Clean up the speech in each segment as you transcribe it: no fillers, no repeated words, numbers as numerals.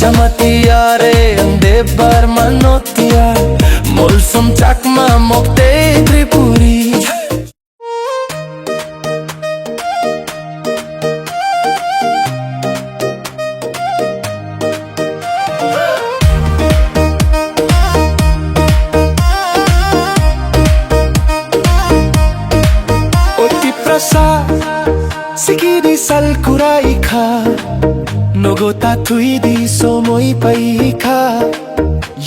Jamatiare ang debar manotia Molsum chakma mokte tripuri O Tiprasa Sikidi sal kurai ka Nogota tui di somoi pai ka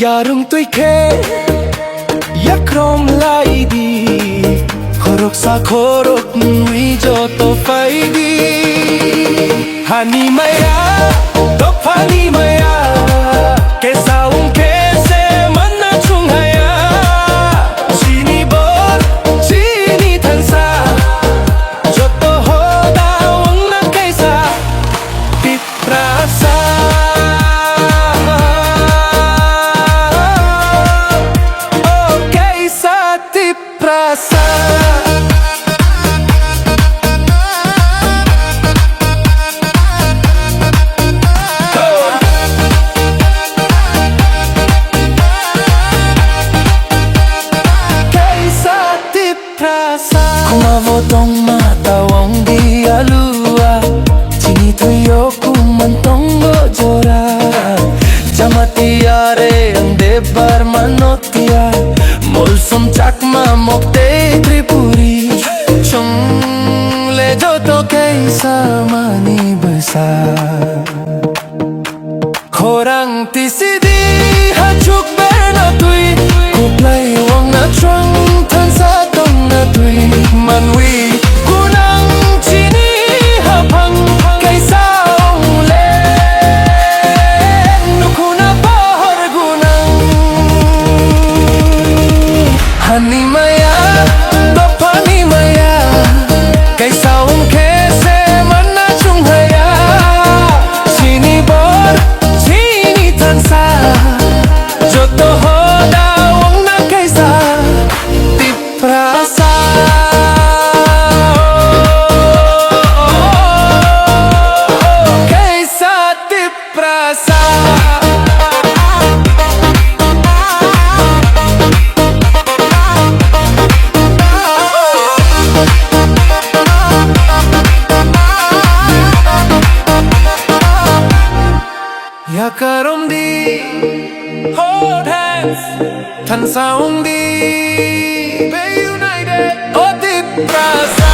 Yarung tui ke Yakrom lai di Khorok sa khorok nui joto pai di Hani maya Topani maya Kesaung kese manna chung haya Chini bor chini tansa Joto hoda wang na kaisa Tiprasa Oh Kaisa Tiprasa Kaisa Tiprasa Kumavotong matawang di alua Chini tuyo kumantong jora Jamatiare ang debar manotia Molsum chakma mokte tripuri Chung le joto kaisa mani besar Khorang tisidi hachuk berna tui Kuplay wang na trong tansa tong na tui Manwi kunang chini hapang Kaisa ule Nukuna pahar gunang Hani maya Dopani maya Kaisa ung kese manna chung haya Chini bor chini tansa Joto hoda wang na kaisa Tiprasa Kaisa Tiprasa Yakarom di Hold hands Tan saung di Be united O Tiprasa